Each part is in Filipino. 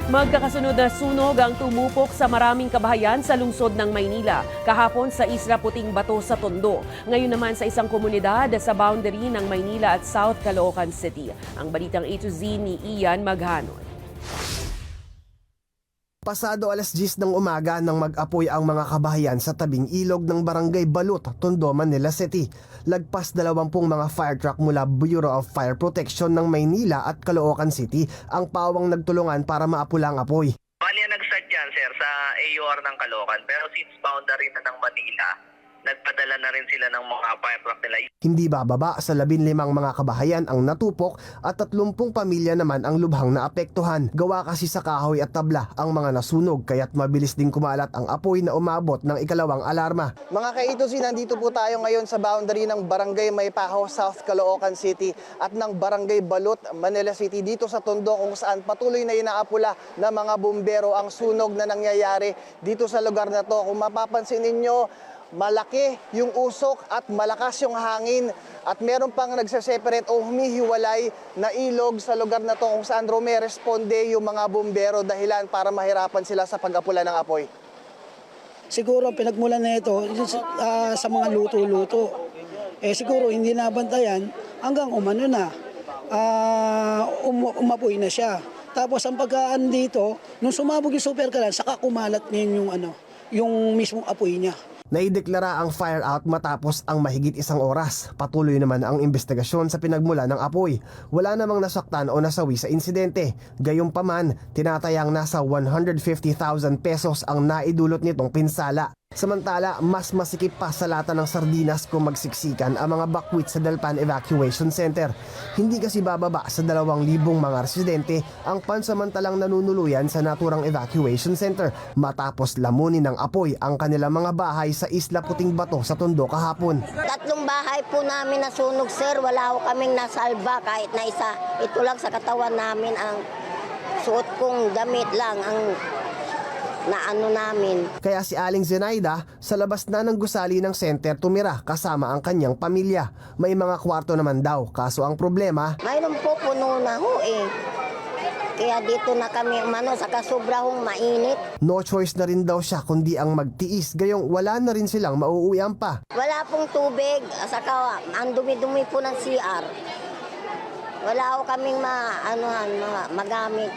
Magkakasunod na sunog ang tumupok sa maraming kabahayan sa lungsod ng Maynila. Kahapon sa Isla Puting Bato sa Tondo. Ngayon naman sa isang komunidad sa boundary ng Maynila at South Caloocan City. Ang balitang A to Z ni Ian Maghanon. Pasado alas 10 ng umaga nang mag-apoy ang mga kabahayan sa tabing ilog ng Barangay Balut, Tondo, Manila City. Lagpas 20 mga fire truck mula Bureau of Fire Protection ng Maynila at Caloocan City ang pawang nagtulungan para maapula ang apoy. Bali, nag-start yan, sir, sa AUR ng Caloocan. Pero since boundary na ng Manila, nagpadala na rin sila ng mga fire truck nila. Hindi bababa sa 15 mga kabahayan ang natupok at 30 pamilya naman ang lubhang naapektuhan. Gawa kasi sa kahoy at tabla ang mga nasunog kaya't mabilis din kumalat ang apoy na umabot ng ikalawang alarma. Mga ka-A2Z, nandito po tayo ngayon sa boundary ng Barangay Maypaho, South Caloocan City at ng Barangay Balut, Manila City dito sa Tondo kung saan patuloy na inaapula ng mga bumbero ang sunog na nangyayari dito sa lugar na to. Kung mapapansin ninyo, malaki yung usok at malakas yung hangin at meron pang nagsaseparate o humihiwalay na ilog sa lugar na to kung saan responde yung mga bumbero dahilan para mahirapan sila sa pag-apula ng apoy. Siguro pinagmulan na ito sa mga luto-luto. Siguro hindi nabantayan hanggang umano na, umapoy na siya. Tapos ang pagkaan dito, nung sumabog yung super kalan, saka kumalat niya yung mismong apoy niya. Naideklara ang fire out matapos ang mahigit 1 oras. Patuloy naman ang investigasyon sa pinagmula ng apoy. Wala namang nasaktan o nasawi sa insidente. Gayunpaman, tinatayang nasa 150,000 pesos ang naidulot nitong pinsala. Samantala, mas masikip pa sa lata ng sardinas kung magsiksikan ang mga bakwit sa Dalpan Evacuation Center. Hindi kasi bababa sa 2,000 mga residente ang pansamantalang nanunuluyan sa naturang evacuation center matapos lamunin ng apoy ang kanilang mga bahay sa Isla Puting Bato sa Tondo kahapon. 3 bahay po namin nasunog, sir. Wala ko kaming nasalba kahit na isa. Ito lang sa katawan namin ang suot kong damit lang ang naano namin. Kaya si Aling Zenaida sa labas na ng gusali ng center tumira kasama ang kanyang pamilya. May mga kwarto naman daw, kaso ang problema, Mayroon po puno na ho eh. Kaya dito na kami saka sobra hong mainit. no choice na rin daw siya kundi ang magtiis, gayong wala na rin silang mauuwian pa. Wala pong tubig, saka ang dumi-dumi po ng CR. Wala ho kaming magamit.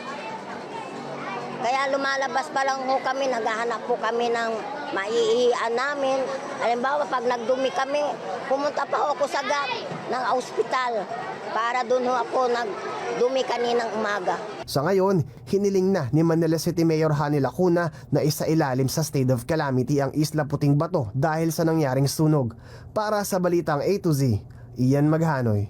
Kaya lumalabas pa lang ho kami, naghahanap po kami ng maiihian namin. Halimbawa, pag nagdumi kami, pumunta pa ho ako sa GAP ng ospital para doon ho ako nagdumi kaninang umaga. Sa ngayon, hiniling na ni Manila City Mayor Hani Lacuna na isailalim sa state of calamity ang Isla Puting Bato dahil sa nangyaring sunog. Para sa Balitang A to Z, Ian Maghanoy.